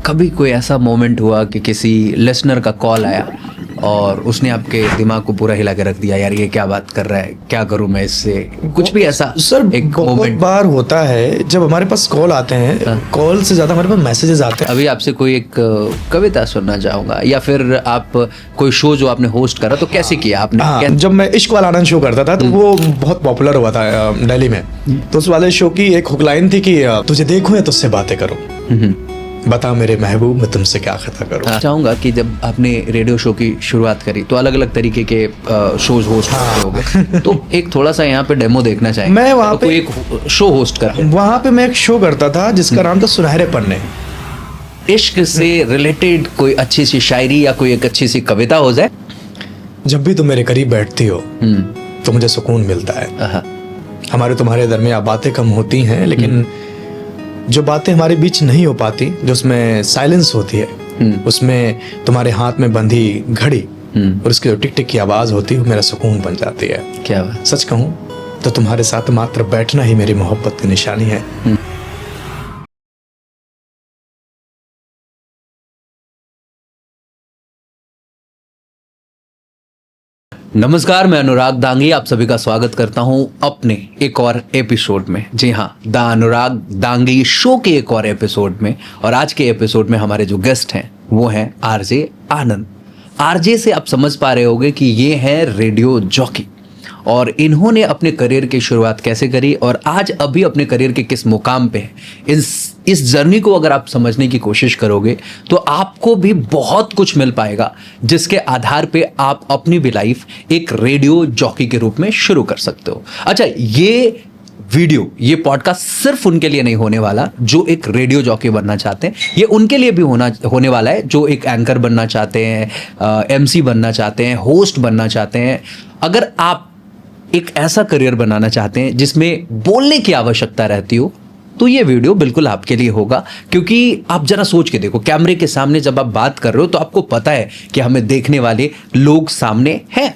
कभी कोई ऐसा मोमेंट हुआ कि किसी लिसनर का कॉल आया और उसने आपके दिमाग को पूरा हिला के रख दिया, यार ये क्या बात कर रहा है, क्या करूं मैं इससे, कुछ भी ऐसा? सर एक बहुत मोमेंट बार होता है जब हमारे पास कॉल आते हैं, कॉल से ज्यादा हमारे पास मैसेजेस आते हैं। अभी आपसे कोई एक कविता सुनना चाहूंगा, या फिर आप कोई शो जो आपने होस्ट करा तो कैसे किया आपने? हाँ, जब मैं इश्क वाला आनंद शो करता था तो वो बहुत पॉपुलर हुआ था दिल्ली में। तो उस वाले शो की एक हुकलाइन थी कि तुझे देखूं या तुझसे बातें करूं, बता मेरे महबूब मैं तुमसे क्या खता करूं। चाहूंगा कि जब आपने रेडियो शो की शुरुआत करी तो अलग अलग तरीके के शोज होस्ट करते होंगे, तो एक थोड़ा सा यहाँ पे डेमो देखना चाहेंगे। मैं वहाँ पे कोई एक शो होस्ट कर, वहाँ पे मैं एक शो करता था जिसका नाम था सुनहरे पन्ने। इश्क से रिलेटेड कोई अच्छी सी शायरी या कोई एक अच्छी सी कविता हो जाए। जब भी तुम मेरे करीब बैठती हो तो मुझे सुकून मिलता है। हमारे तुम्हारे दरमियान बातें कम होती हैं, लेकिन जो बातें हमारे बीच नहीं हो पाती, जो उसमें साइलेंस होती है, उसमें तुम्हारे हाथ में बंधी घड़ी और उसकी जो टिक टिक की आवाज होती है वो मेरा सुकून बन जाती है। क्या बात। सच कहूं तो तुम्हारे साथ मात्र बैठना ही मेरी मोहब्बत की निशानी है। नमस्कार, मैं अनुराग दांगी आप सभी का स्वागत करता हूं अपने एक और एपिसोड में। जी हां, द अनुराग दांगी शो के एक और एपिसोड में। और आज के एपिसोड में हमारे जो गेस्ट हैं वो हैं आरजे आनंद। आरजे से आप समझ पा रहे होंगे कि ये हैं रेडियो जॉकी, और इन्होंने अपने करियर की शुरुआत कैसे करी और आज अभी अपने करियर के किस मुकाम पे है। इस जर्नी को अगर आप समझने की कोशिश करोगे तो आपको भी बहुत कुछ मिल पाएगा, जिसके आधार पे आप अपनी भी लाइफ एक रेडियो जॉकी के रूप में शुरू कर सकते हो। अच्छा, ये पॉडकास्ट सिर्फ उनके लिए नहीं होने वाला जो एक रेडियो जॉकी बनना चाहते हैं, ये उनके लिए भी होने वाला है जो एक एंकर बनना चाहते हैं, एमसी बनना चाहते हैं, होस्ट बनना चाहते हैं। अगर आप एक ऐसा करियर बनाना चाहते हैं जिसमें बोलने की आवश्यकता रहती हो तो ये वीडियो बिल्कुल आपके लिए होगा। क्योंकि आप जरा सोच के देखो, कैमरे के सामने जब आप बात कर रहे हो तो आपको पता है कि हमें देखने वाले लोग सामने हैं,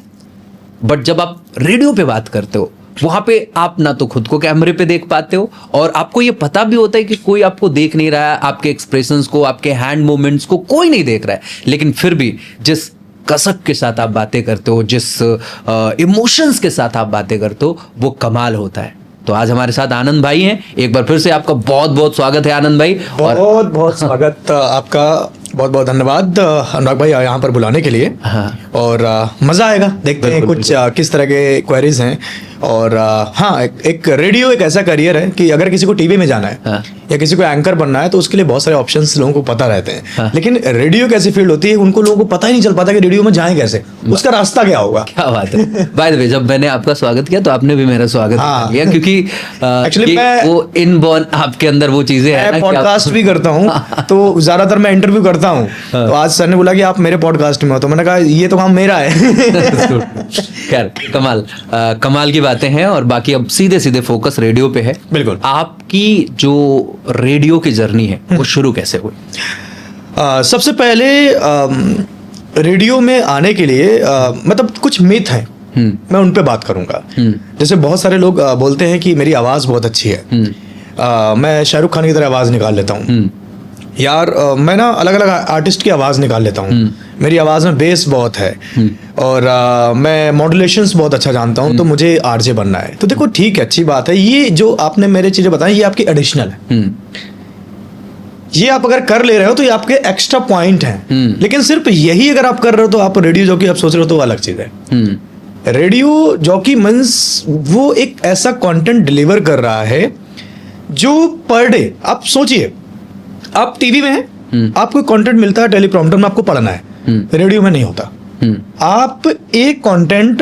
बट जब आप रेडियो पे बात करते हो वहां पे आप ना तो खुद को कैमरे पे देख पाते हो और आपको ये पता भी होता है कि कोई आपको देख नहीं रहा है, आपके एक्सप्रेशंस को, आपके हैंड मूवमेंट्स को कोई नहीं देख रहा है, लेकिन फिर भी जिस कसक के साथ आप बातें करते हो, जिस इमोशंस के साथ आप बातें करते हो, वो कमाल होता है। तो आज हमारे साथ आनंद भाई हैं। एक बार फिर से आपका बहुत बहुत स्वागत है आनंद भाई। बहुत बहुत स्वागत आपका, बहुत बहुत धन्यवाद अनुराग भाई यहाँ पर बुलाने के लिए। और मजा आएगा, देखते हैं कुछ किस तरह के क्वेरीज हैं। और हाँ, एक रेडियो एक ऐसा करियर है कि अगर किसी को टीवी में जाना है या किसी को एंकर बनना है तो उसके लिए बहुत सारे ऑप्शंस लोगों को पता रहते हैं। लेकिन रेडियो एक ऐसी फील्ड होती है उनको लोगों को पता ही नहीं चल पाता कि रेडियो में जाएं कैसे, उसका रास्ता क्या होगा। क्या बात है। बाय द वे, जब मैंने आपका स्वागत किया तो आपने भी मेरा स्वागत किया, क्योंकि एक्चुअली वो इनबॉर्न आपके अंदर वो चीजें हैं। मैं पॉडकास्ट भी करता हूँ तो ज्यादातर मैं इंटरव्यू करता हूँ। तो आज सर ने बोला कि आप मेरे पॉडकास्ट में हो, तो मैंने कहा ये तो काम मेरा है। खैर, कमाल की बातें हैं। और बाकी अब सीधे सीधे फोकस रेडियो पे है। बिल्कुल। आपकी जो रेडियो की जर्नी है वो शुरू कैसे हुई? सबसे पहले रेडियो में आने के लिए मतलब कुछ मिथ हैं, मैं उन पे बात करूंगा। जैसे बहुत सारे लोग बोलते हैं कि मेरी आवाज बहुत अच्छी है, मैं शाहरुख खान की तरह आवाज निकाल लेता हूँ। यार मैं ना अलग अलग आर्टिस्ट की आवाज निकाल लेता हूँ, मेरी आवाज में बेस बहुत है और मैं मॉड्यूलेशंस बहुत अच्छा जानता हूँ, तो मुझे आरजे बनना है। तो देखो ठीक है, अच्छी बात है। ये जो आपने मेरे चीजें बताई ये आपकी एडिशनल है, ये आप अगर कर ले रहे हो तो ये आपके एक्स्ट्रा पॉइंट हैं। लेकिन सिर्फ यही अगर आप कर रहे हो तो आप रेडियो जॉकी आप सोच रहे हो तो अलग चीज है। रेडियो जॉकी मींस वो एक ऐसा कंटेंट डिलीवर कर रहा है जो पर डे, आप सोचिए आप टीवी में हैं, आपको कंटेंट मिलता है टेलीप्रॉम्प्टर में, आपको पढ़ना है। रेडियो में नहीं होता। आप एक कंटेंट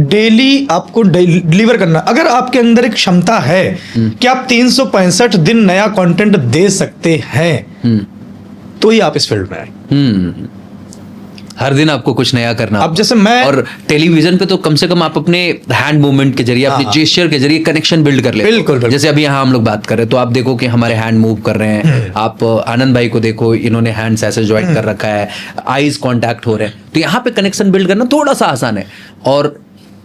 डेली आपको डिलीवर करना। अगर आपके अंदर एक क्षमता है कि आप 365 दिन नया कंटेंट दे सकते हैं तो ही आप इस फील्ड में आए। हर दिन आपको कुछ नया करना। अब जैसे मैं, और टेलीविजन पे तो कम से कम आप अपने हैंड मूवमेंट के जरिए, अपने जेस्चर के जरिए कनेक्शन बिल्ड कर लेते हो। बिल्कुल। जैसे अभी यहाँ हम लोग बात कर रहे हैं तो आप देखो कि हमारे हैंड मूव कर रहे हैं। आप आनंद भाई को देखो, इन्होंने हैंड्स ऐसे ज्वाइन कर रखा है, आईज कांटेक्ट हो रहे हैं, तो यहाँ पे कनेक्शन बिल्ड करना थोड़ा सा आसान है। और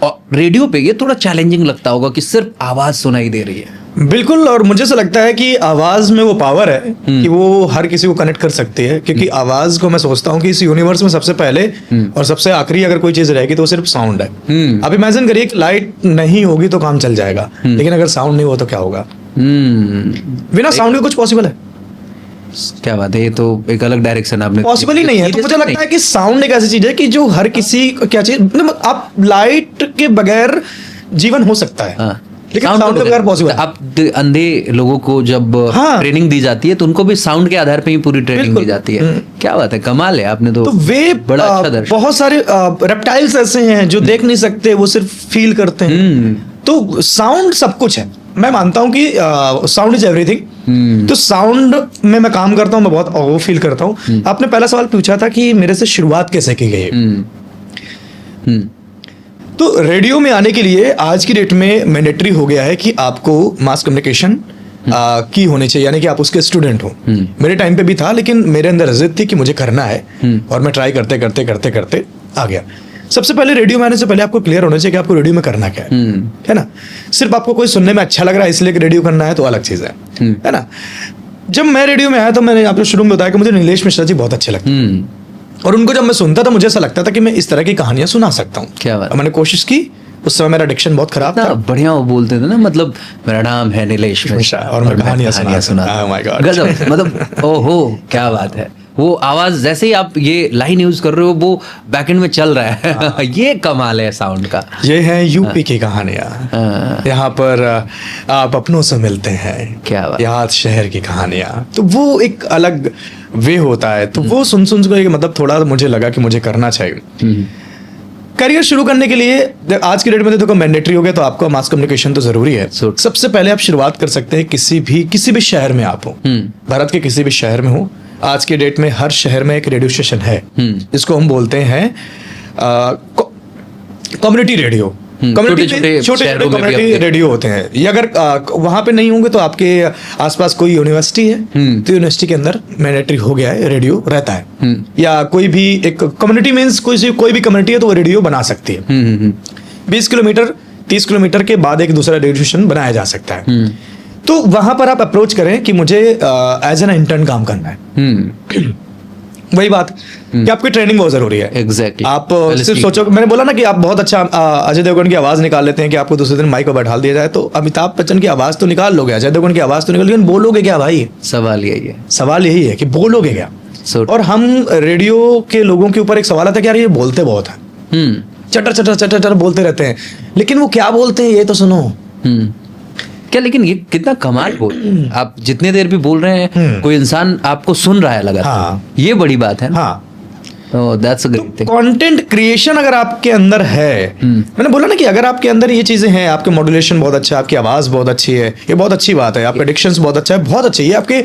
रेडियो पे ये थोड़ा चैलेंजिंग लगता होगा कि सिर्फ आवाज सुनाई दे रही है। बिल्कुल। और मुझे ऐसा लगता है कि आवाज में वो पावर है कि वो हर किसी को कनेक्ट कर सकती है, क्योंकि आवाज को मैं सोचता हूँ कि इस यूनिवर्स में सबसे पहले और सबसे आखिरी अगर कोई चीज रहेगी तो वो सिर्फ साउंड है। अब इमेजिन करिए कि लाइट नहीं होगी तो काम चल जाएगा, लेकिन अगर साउंड नहीं हो तो क्या होगा? बिना साउंड के कुछ पॉसिबल है? क्या बात है, ये तो एक अलग डायरेक्शन आपने, पॉसिबल ही नहीं है। तो मुझे लगता है कि साउंड एक ऐसी चीज है कि जो हर किसी क्या चीज, मतलब आप लाइट के बगैर जीवन हो सकता है, लेकिन साउंड के बगैर पॉसिबल। आप अंधे लोगों को जब ट्रेनिंग दी जाती है तो उनको भी साउंड के आधार पे ही पूरी ट्रेनिंग दी जाती है। क्या बात है, कमाल है, आपने तो वे बड़ा अच्छा दर्शन। बहुत सारे रेप्टाइल्स ऐसे हैं जो देख नहीं सकते, वो सिर्फ फील करते हैं। तो साउंड सब कुछ है। मैं मानता हूँ कि साउंड इज एवरीथिंग। तो साउंड में मैं काम करता हूँ, मैं बहुत वो फील करता हूँ। आपने पहला सवाल पूछा था कि मेरे से शुरुआत कैसे की गई। तो रेडियो में आने के लिए आज की डेट में मैंडेटरी हो गया है कि आपको मास कम्युनिकेशन की होनी चाहिए, यानी कि आप उसके स्टूडेंट हो। मेरे टाइम पे भी था, लेकिन मेरे अंदर जिद थी कि मुझे करना है, और मैं ट्राई करते करते करते करते आ गया। सबसे पहले रेडियो में आने से पहले आपको क्लियर होना चाहिए कि आपको रेडियो में करना क्या है ना? सिर्फ आपको कोई सुनने में अच्छा लग रहा है इसलिए कि रेडियो करना है तो अलग चीज है ना? जब मैं रेडियो में आया तो मैंने आपको शुरू में बताया कि मुझे नीलेश मिश्रा जी बहुत अच्छे लगते हैं, और उनको जब मैं सुनता था मुझे ऐसा लगता था कि मैं इस तरह की कहानियां सुना सकता हूँ। क्या बात? मैंने कोशिश की, उस समय मेरा डिक्शन बहुत खराब था। बढ़िया वो बोलते थे ना, मतलब मेरा नाम है नीलेश मिश्रा और मैं कहानियां सुनाता हूं। गजब, मतलब ओहो क्या बात है। वो आवाज जैसे ही आप ये लाइन यूज कर रहे हो वो बैकएंड में चल रहा है। ये कमाल है साउंड का। ये है यूपी की कहानियां, यहाँ पर आप अपनों से मिलते हैं। क्या बात? याद शहर की कहानियां, तो वो एक अलग वे होता है। तो वो सुन सुन के मतलब थोड़ा मुझे लगा कि मुझे करना चाहिए। करियर शुरू करने के लिए आज की डेट में देखो मैंडेटरी हो गया, तो आपको मास कम्युनिकेशन तो जरूरी है। सबसे पहले आप शुरुआत कर सकते हैं किसी भी शहर में आप हो, भारत के किसी भी शहर में हो। आज की डेट में हर शहर में एक रेडियो स्टेशन है, जिसको हम बोलते हैं कम्युनिटी रेडियो। छोटे छोटे कम्युनिटी रेडियो होते हैं। ये अगर वहां पे नहीं होंगे तो आपके आसपास कोई यूनिवर्सिटी है तो यूनिवर्सिटी के अंदर मैंडेटरी हो गया है, रेडियो रहता है। या कोई भी एक कम्युनिटी मीन्स कोई भी कम्युनिटी है तो वो रेडियो बना सकती है। 20 किलोमीटर 30 किलोमीटर के बाद एक दूसरा रेडियो स्टेशन बनाया जा सकता है। तो वहां पर आप अप्रोच करें कि मुझे एज एन इंटर्न काम करना है। वही बात कि आपकी ट्रेनिंग बहुत जरूरी है। एग्जैक्टली। आप सिर्फ सोचो, मैंने बोला ना कि आप बहुत अच्छा अजय देवगन की आवाज निकाल लेते हैं कि आपको दूसरे दिन माइक पर बैठा दिया जाए, तो अमिताभ बच्चन की आवाज तो निकाल लोगे, अजय देवगन की आवाज तो निकाल, लेकिन बोलोगे क्या भाई? सवाल यही है। सवाल यही है कि बोलोगे क्या? और हम रेडियो के लोगों के ऊपर एक सवाल आता है कि यार ये बोलते बहुत है, चटर चटर चटर चटर बोलते रहते हैं, लेकिन वो क्या बोलते हैं ये तो सुनो। क्या, लेकिन ये कितना कमाल बोल, आप जितने देर भी बोल रहे हैं कोई इंसान आपको सुन रहा है लगातार। ये बड़ी बात है ना? That's a great thing. Content creation अगर आपके अंदर है, मैंने बोला ना कि अगर आपके अंदर ये चीजें हैं, आपके मॉड्यूलेशन बहुत अच्छा है, आपकी आवाज बहुत अच्छी है, ये बहुत अच्छी बात है, आपका डिक्शंस बहुत अच्छा है, बहुत अच्छी है, ये आपके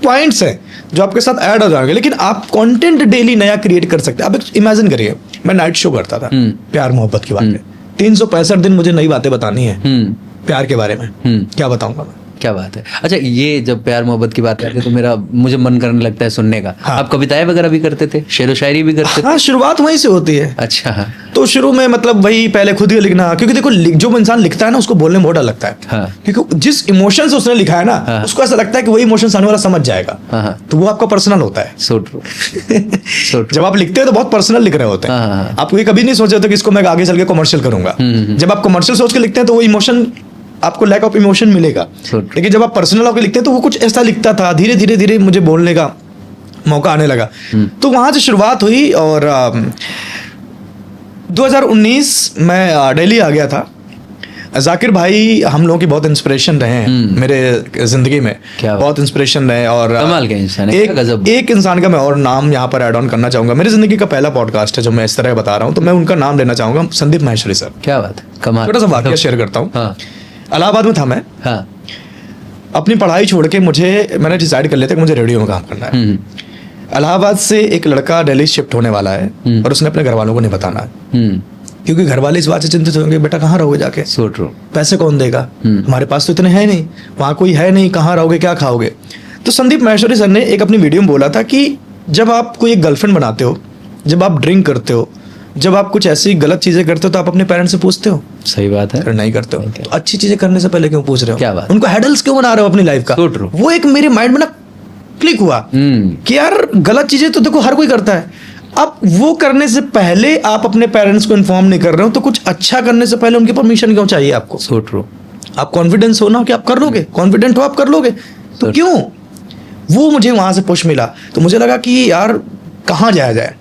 पॉइंट्स हैं जो आपके साथ ऐड हो जाएंगे। लेकिन आप कंटेंट डेली नया क्रिएट कर सकते हैं। आप इमेजिन करिए, मैं नाइट शो करता था, प्यार मोहब्बत की बातें, 365 दिन मुझे नई बातें बतानी है प्यार के बारे में। क्या बताऊंगा मैं? क्या बात है। अच्छा, ये जब प्यार मोहब्बत की बात करते तो मुझे मन करने लगता है सुनने का। आप कविताएं वगैरह भी करते थे, शेर व शायरी भी करते थे? हाँ, शुरुआत वहीं से होती है। अच्छा। तो शुरू में मतलब वही पहले खुद ही लिखना, क्योंकि देखो जो इंसान लिखता है ना उसको बोलने में बहुत डर लगता है। क्योंकि जिस इमोशन से उसने लिखा है ना, उसको ऐसा लगता है कि वही इमोशन सामने वाला समझ जाएगा, तो वो आपका पर्सनल होता है। So true. जब आप लिखते हैं तो बहुत पर्सनल लिख रहे होते हैं। आप ये कभी नहीं सोचे होते कि इसको मैं आगे चल के कमर्शियल करूंगा। जब आप कमर्शियल सोच के लिखते हैं तो वो इमोशन, आपको लैक ऑफ इमोशन मिलेगा। लेकिन जब आप पर्सनल होकर लिखते हैं तो वो कुछ ऐसा लिखता था, धीरे धीरे धीरे मुझे बोलने का मौका आने लगा। तो वहां से शुरुआत हुई, और 2019 मैं दिल्ली आ गया था। जाकिर भाई हम लोगों की बहुत इंस्पिरेशन रहे हैं मेरे जिंदगी में, बहुत इंस्पिरेशन रहे। और कमाल के इंसान, एक इंसान का मैं और नाम यहाँ पर ऐड ऑन करना चाहूंगा। मेरी जिंदगी का पहला पॉडकास्ट है जो मैं इस तरह बता रहा हूँ, तो मैं उनका नाम लेना चाहूंगा, संदीप माहेश्वरी सर। क्या बात है, कमाल। छोटा सा वाक्य शेयर करता हूँ। इलाहाबाद में था मैं। अपनी पढ़ाई छोड़ के मैंने डिसाइड कर लिया था कि मुझे रेडियो में काम करना है। इलाहाबाद से एक लड़का दिल्ली शिफ्ट होने वाला है, और उसने अपने घर वालों को नहीं बताना है, क्योंकि घर वाले इस बात से चिंतित होंगे, बेटा कहाँ रहोगे जाके, पैसे कौन देगा, हमारे पास तो इतने हैं नहीं, वहाँ कोई है नहीं, कहाँ रहोगे, क्या खाओगे। तो संदीप माहेश्वरी सर ने एक अपनी वीडियो में बोला था कि जब आप कोई एक गर्लफ्रेंड बनाते हो, जब आप ड्रिंक करते हो, जब आप कुछ ऐसी गलत चीजें करते हो तो आप अपने पेरेंट्स से पूछते हो? सही बात है। अगर नहीं करते हो तो अच्छी चीजें करने से पहले क्यों पूछ रहे हो? क्या बात? उनको हैडल्स क्यों बना रहे हो अपनी लाइफ का? So true. वो एक मेरे माइंड में ना क्लिक हुआ कि यार गलत चीजें तो देखो हर कोई करता है, अब वो करने से पहले आप अपने पेरेंट्स को इन्फॉर्म नहीं कर रहे हो तो कुछ अच्छा करने से पहले उनकी परमिशन क्यों चाहिए आपको? So true. आप कॉन्फिडेंस हो ना कि आप कर लोगे, कॉन्फिडेंट हो आप कर लोगे, तो क्यों? वो मुझे वहां से पुश मिला, तो मुझे लगा कि यार कहाँ जाया जाए।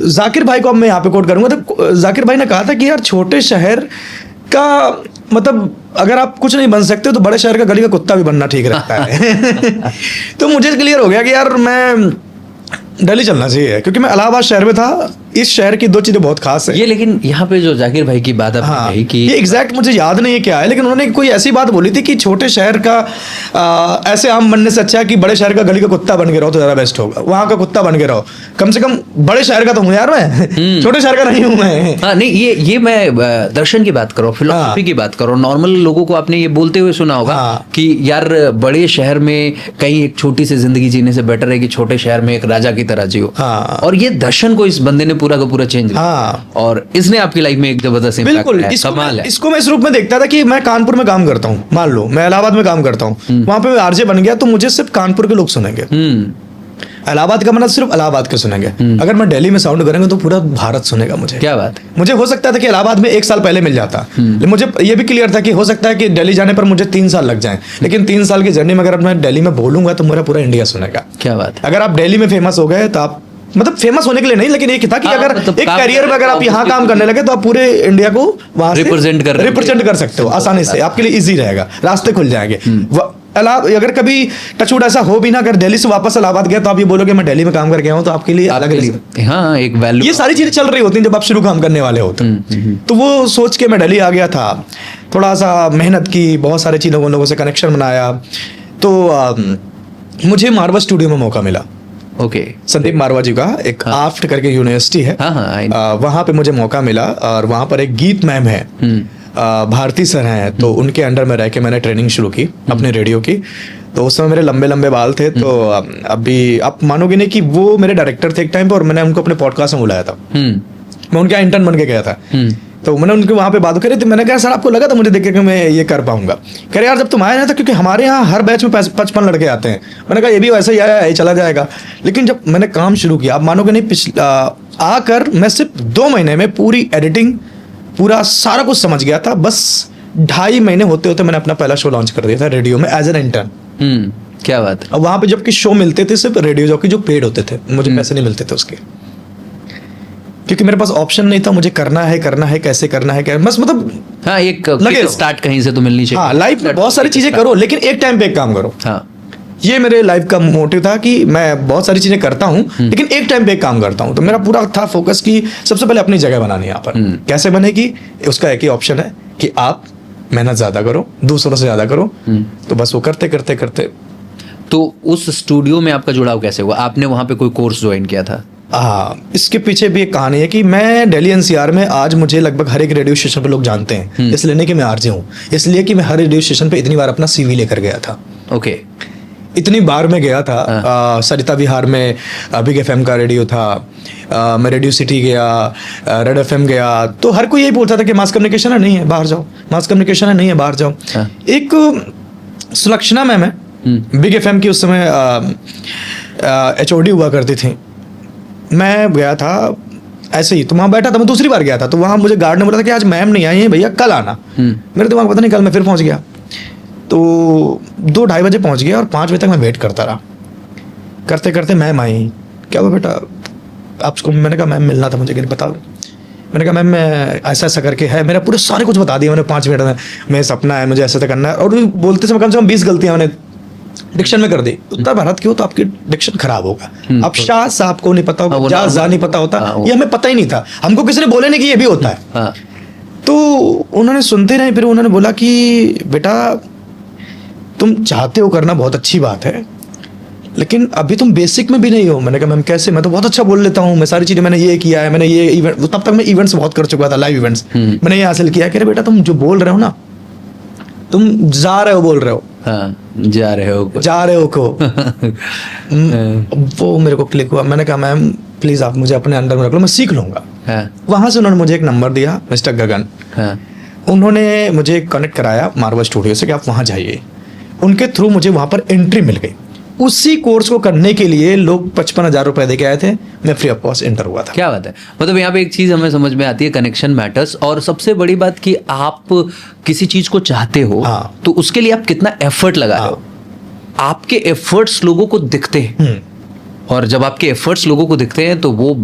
जाकिर भाई को अब मैं यहाँ पे कोट करूंगा, तो जाकिर भाई ने कहा था कि यार छोटे शहर का मतलब अगर आप कुछ नहीं बन सकते तो बड़े शहर का गली का कुत्ता भी बनना ठीक रहता है। तो मुझे क्लियर हो गया कि यार मैं दिल्ली चलना चाहिए, क्योंकि मैं इलाहाबाद शहर में था। इस शहर की दो चीजें बहुत खास है। ये लेकिन यहाँ पे जो जाकिर भाई की बात आपने हाँ, कही कि ये एग्जैक्ट मुझे याद नहीं है क्या है, लेकिन उन्होंने कोई ऐसी बात बोली थी कि छोटे शहर का ऐसे आम बनने से अच्छा है कि बड़े शहर का गली का कुत्ता बन के रहो तो ज्यादा बेस्ट होगा। वहां का कुत्ता बन के रहो, कम से कम बड़े शहर का तो हूँ यार मैं, छोटे शहर का नहीं हूँ मैं। हाँ नहीं, ये मैं दर्शन की बात करो, फिलोसफी की बात करो। नॉर्मल लोगों को आपने ये बोलते हुए सुना होगा कि यार बड़े शहर में कहीं एक छोटी सी जिंदगी जीने से बेटर है कि छोटे शहर में एक राजा की तरह जियो। और ये दर्शन को इस बंदे ने पूरा का पूरा चेंज किया, और इसने आपकी लाइफ में एक जबरदस्त इम्पैक्ट बिल्कुल है। कमाल है। इसको मैं इस रूप में देखता था कि मैं कानपुर में काम करता हूँ, मान लो मैं इलाहाबाद में काम करता हूँ, वहां पे आरजे बन गया तो मुझे सिर्फ कानपुर के लोग सुनेंगे, इलाहाबाद का मतलब सिर्फ इलाहाबाद के सुनेंगे। अगर मैं दिल्ली में साउंड करेंगे तो पूरा भारत सुनेगा मुझे। क्या बात है। मुझे हो सकता था कि इलाहाबाद में 1 साल पहले मिल जाता, लेकिन मुझे ये भी क्लियर था कि हो सकता है कि दिल्ली जाने पर मुझे 3 साल लग जाएं, लेकिन 3 साल की जर्नी में अगर मैं दिल्ली में बोलूंगा तो मेरा पूरा इंडिया सुनेगा। क्या बात है। अगर आप दिल्ली में फेमस हो गए तो आप मतलब फेमस होने के लिए नहीं, लेकिन एक था कि अगर मतलब एक करियर में अगर आप यहाँ काम करने लगे तो आप पूरे इंडिया को वहां से रिप्रेजेंट कर सकते हो आसानी से, आपके लिए इजी रहेगा, रास्ते खुल जाएंगे। अगर कभी टचवुड ऐसा हो भी ना, अगर दिल्ली से वापस इलाहाबाद गया तो आप ये बोलोगे मैं दिल्ली में काम करके आऊँ, तो आपके लिए अलग हाँ एक वैल्यू। ये सारी चीजें चल रही होती हैं जब आप शुरू काम करने वाले होते। तो वो सोच के मैं दिल्ली आ गया था, थोड़ा सा मेहनत की, बहुत सारे चीजों लोगों से कनेक्शन बनाया, तो मुझे मारवा स्टूडियो में मौका मिला। ओके। संदीप मारवा जी का एक आफ्ट करके यूनिवर्सिटी है, वहां पे मुझे मौका मिला, और वहां पर एक गीत मैम है, भारती सर हैं, तो उनके अंडर में रह के मैंने ट्रेनिंग शुरू की अपने रेडियो की। तो उस समय मेरे लंबे लंबे बाल थे, तो अभी आप मानोगे नहीं कि वो मेरे डायरेक्टर थे एक टाइम पे, और मैंने उनको अपने पॉडकास्ट में बुलाया था। मैं उनके इंटर्न बन के गया था, तो मैंने उनके वहाँ पे बात करी, तो मैंने कहा सर आपको लगा था मुझे देख के कि मैं ये कर पाऊंगा? कह रहे यार जब तुम आए ना था, क्योंकि हमारे यहाँ हर बैच में 55 लड़के आते हैं। मैंने कहा ये भी वैसे ही आया, ये चला जाएगा। लेकिन जब मैंने काम शुरू किया, आप मानोगे नहीं, आकर मैं सिर्फ 2 महीने में पूरी एडिटिंग, पूरा सारा कुछ समझ गया था। बस 2.5 महीने होते होते मैंने अपना पहला शो लॉन्च कर दिया था रेडियो में एज एन इंटर्न। क्या बात है। अब वहाँ पे जबकि शो मिलते थे सिर्फ रेडियो जॉकी जो पेड होते थे, मुझे पैसे नहीं मिलते थे उसके, क्योंकि मेरे पास ऑप्शन नहीं था, मुझे करना है कैसे करना है बस, मतलब हाँ एक स्टार्ट कहीं से तो मिलनी चाहिए। हाँ, लाइफ में बहुत सारी चीजें करो, लेकिन एक टाइम पे एक काम करो। हाँ, ये मेरे लाइफ का मोटिव था कि मैं बहुत सारी चीजें करता हूँ, लेकिन एक टाइम पे एक काम करता हूँ। तो मेरा पूरा था फोकस कि सबसे पहले अपनी जगह बनानी है यहाँ पर। कैसे बनेगी, उसका एक ही ऑप्शन है कि आप मेहनत ज्यादा करो, दूसरों से ज्यादा करो। तो बस वो करते करते करते। तो उस स्टूडियो में आपका जुड़ाव कैसे हुआ? आपने वहां पे कोई कोर्स ज्वाइन किया था? हाँ, इसके पीछे भी एक कहानी है कि मैं दिल्ली NCR में आज मुझे लगभग हर एक रेडियो स्टेशन पे लोग जानते हैं, इसलिए नहीं कि मैं आरजे हूँ, इसलिए कि मैं हर रेडियो स्टेशन पे इतनी बार अपना CV लेकर गया था। ओके। इतनी बार मैं गया था। सरिता विहार में बिग FM का रेडियो था, मैं रेडियो सिटी गया, रेड FM गया, तो हर कोई यही बोलता था कि मास कम्युनिकेशन है, नहीं है बाहर जाओ, मास कम्युनिकेशन है, नहीं है बाहर जाओ। एक सुलक्षणा मैम है बिग FM की, उस समय HOD हुआ करती थी। मैं गया था ऐसे ही, तो वहाँ बैठा था, मैं दूसरी बार गया था, तो वहाँ मुझे गार्ड ने बोला था कि आज मैम नहीं आई है भैया, कल आना। मेरे दिमाग पता नहीं, कल मैं फिर पहुँच गया, तो 2-2:30 बजे पहुँच गया, और 5 बजे तक मैं वेट करता रहा। करते करते मैम आई। क्या हुआ बेटा आपको? मैंने कहा मैम मिलना था मुझे, कि बताओ। मैंने कहा मैम मैं ऐसा ऐसा करके है, मेरा पूरे सारे कुछ बता दिया मैंने 5 मिनट में, मेरा सपना है, मुझे ऐसा करना है। और बोलते समय कम से कम 20 गलतियाँ मैंने डिक्शन में कर दी। उत्तर भारत की हो तो आपकी डिक्शन खराब होगा। अब शाह साहब को नहीं पता होगा, जा नहीं पता होता, ये हमें पता ही नहीं था, हमको किसी ने बोले नहीं कि ये भी होता है। तो उन्होंने सुनते रहे, फिर उन्होंने बोला कि बेटा तुम चाहते हो करना, बहुत अच्छी बात है, लेकिन अभी तुम बेसिक में भी नहीं हो। मैंने कहा मैम कैसे? मैं तो बहुत अच्छा बोल लेता हूँ, मैं सारी चीजें, मैंने ये किया है, मैंने ये इवेंट, तब तक मैं इवेंट्स बहुत कर चुका था, लाइव इवेंट्स मैंने ये हासिल किया। कह रहे बेटा तुम जो बोल रहे हो ना, तुम जा रहे हो बोल रहे हो। हाँ, जा रहे हो को वो मेरे को क्लिक हुआ। मैंने कहा मैम प्लीज आप मुझे अपने अंडर में रख लो, मैं सीख लूंगा। हाँ, वहां से उन्होंने मुझे एक नंबर दिया, मिस्टर गगन। हाँ, उन्होंने मुझे कनेक्ट कराया मार्वल स्टूडियो से कि आप वहाँ जाइए। उनके थ्रू मुझे वहाँ पर एंट्री मिल गई। उसी कोर्स को करने के लिए लोग 55,000 रुपए दे के आए थे, मैं फ्री ऑफ कॉस्ट एंटर हुआ था। क्या बात है। मतलब यहाँ पे एक चीज हमें समझ में आती है, कनेक्शन मैटर्स। और सबसे बड़ी बात कि आप किसी चीज को चाहते हो हाँ। तो उसके लिए आप कितना एफर्ट लगा रहे हो, आपके एफर्ट्स लोगों को दिखते हैं। और जब आपके एफर्ट्स लोगों को दिखते हैं तो वो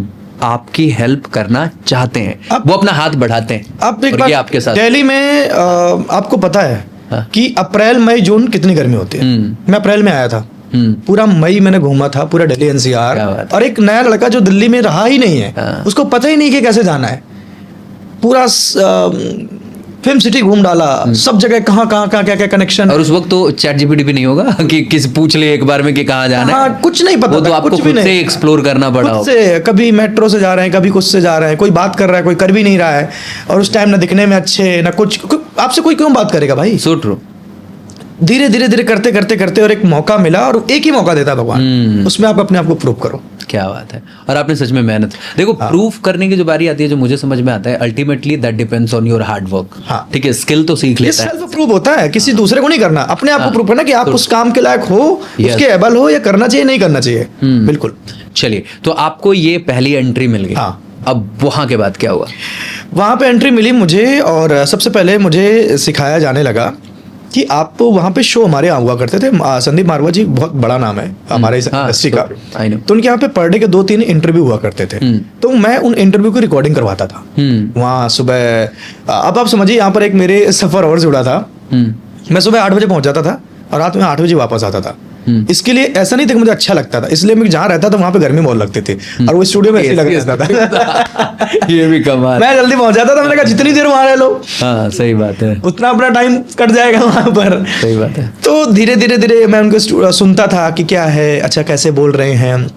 आपकी हेल्प करना चाहते हैं, वो अपना हाथ बढ़ाते हैं। अब एक और ये आपके साथ दिल्ली में आपको पता है हाँ। कि अप्रैल मई जून कितनी गर्मी होती है। मैं अप्रैल में आया था, पूरा मई मैंने घूमा था, पूरा दिल्ली एनसीआर। क्या बात है। और एक नया लड़का जो दिल्ली में रहा ही नहीं है, हाँ। उसको पता ही नहीं कि कैसे जाना है। पूरा फिल्म सिटी घूम डाला, सब जगह कहाँ कहाँ क्या क्या कनेक्शन। और उस वक्त तो चैट जीपीटी भी नहीं होगा कि किसी पूछ ले एक बार में कि कहाँ जाना है। हाँ, कुछ नहीं पता वो तो था, आपको कुछ भी खुद से नहीं। एक्सप्लोर करना पड़ा खुद हो। से कभी मेट्रो से जा रहे हैं, कभी कुछ से जा रहे हैं, कोई बात कर रहा है, कोई कर भी नहीं रहा है। और उस टाइम ना दिखने में अच्छे ना कुछ, आपसे कोई क्यों बात करेगा भाई। So true. धीरे धीरे धीरे करते करते करते और एक मौका मिला, और एक ही मौका देता भगवान, उसमें आप अपने आप को प्रूव करो। क्या बात है। और आपने सच में मेहनत, देखो प्रूफ करने की जो बारी आती है, जो मुझे समझ में आता है, ultimately that depends on your hard work. हाँ। ठीक है, स्किल तो सीख ये लेता है। सेल्फ प्रूव होता है, किसी दूसरे को नहीं करना, अपने आप को प्रूव करना कि आप उस काम के लायक हो, Yes. उसके एबल हो, या करना चाहिए नहीं करना चाहिए। बिल्कुल। चलिए, तो आपको ये पहली एंट्री मिल गई। हाँ। अब वहां के बाद क्या हुआ? वहाँ पे एंट्री मिली मुझे, और सबसे पहले मुझे सिखाया जाने लगा कि आप वहाँ पे शो हमारे यहाँ हुआ करते थे। संदीप मारवा जी बहुत बड़ा नाम है हमारे इस हाँ, इंडस्ट्री so का। true, I know. तो उनके यहाँ पे पर डे के 2-3 इंटरव्यू हुआ करते थे। तो मैं उन इंटरव्यू की रिकॉर्डिंग करवाता था। वहाँ सुबह, अब आप समझिए, यहाँ पर एक मेरे सफर और जुड़ा था। मैं सुबह 8 बजे पहुंच जाता था और रात में 8 बजे वापस आता था। इसके लिए ऐसा नहीं था कि मुझे अच्छा लगता था, इसलिए मैं जहाँ रहता था वहाँ पे गर्मी बहुत लगती थी, और वो स्टूडियो में ऐसे लग रहता था। ये भी कमाल। मैं जल्दी पहुंच जाता था, मैंने कहा जितनी देर वहाँ रह लो, हाँ, सही बात है। उतना अपना टाइम कट जाएगा वहाँ पर। सही बात है। तो धीरे धीरे धीरे मैं उनको सुनता था कि क्या है, अच्छा कैसे बोल रहे हैं,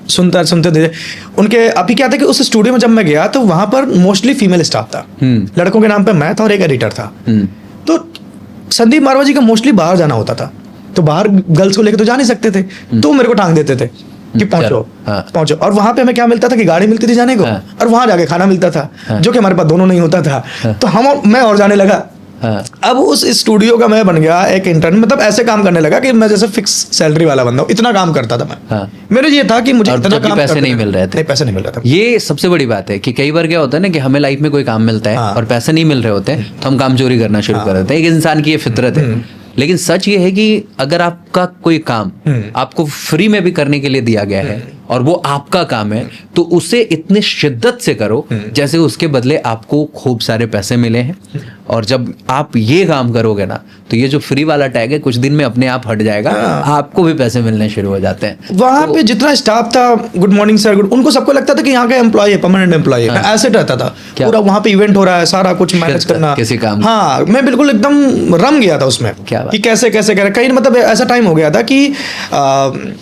सुनता सुनते धीरे उनके। अभी क्या था कि उस स्टूडियो में जब मैं गया तो वहाँ पर मोस्टली फीमेल स्टाफ था। लड़कों के नाम पे मैं था और एक एडिटर था। तो संदीप मारवा जी का मोस्टली बाहर जाना होता था, तो बाहर गर्ल्स को लेकर तो जा नहीं सकते थे, तो मेरे को टांग देते थे कि पहुंचो। हाँ। पहुंचो। और वहां पे हमें क्या मिलता था कि गाड़ी मिलती थी जाने को, और वहां जाके खाना मिलता था, जो कि हमारे पास दोनों नहीं होता था। तो मैं और जाने लगा। हाँ। अब उस स्टूडियो का मैं बन गया एक इंटर्न, मतलब ऐसे काम करने लगा कि मैं जैसे फिक्स सैलरी वाला बंदा हूँ, इतना काम करता था मैं। हाँ। मेरे ये था कि मुझे और इतना जबकि काम पैसे करते नहीं मिल रहे थे। नहीं, पैसे नहीं मिल रहा था। ये सबसे बड़ी बात है कि कई बार क्या होता है ना कि हमें लाइफ में कोई काम मिलता है हाँ। और पैसे नहीं मिल रहे होते हैं, तो हम काम चोरी करना शुरू कर देते हैं। एक इंसान की ये फितरत है। लेकिन सच ये है कि अगर आपका कोई काम आपको फ्री में भी करने के लिए दिया गया है और वो आपका काम है, तो उसे इतने शिद्दत से करो जैसे उसके बदले आपको खूब सारे पैसे मिले हैं। और जब आप ये काम करोगे ना, तो ये जो फ्री वाला टैग है कुछ दिन में अपने आप हट जाएगा, आपको भी पैसे मिलने शुरू हो जाते हैं। वहां पे जितना स्टाफ था, गुड मॉर्निंग सर, गुड, उनको सबको लगता था कि यहाँ का एम्प्लॉय है, परमानेंट एम्प्लॉय है। मैं ऐसे रहता था पूरा, वहां पे इवेंट हो रहा है, सारा कुछ मैनेज करना किसी काम। हाँ, मैं बिल्कुल एकदम रम गया था उसमें कि कैसे कैसे कर कहीं। मतलब ऐसा टाइम हो गया था कि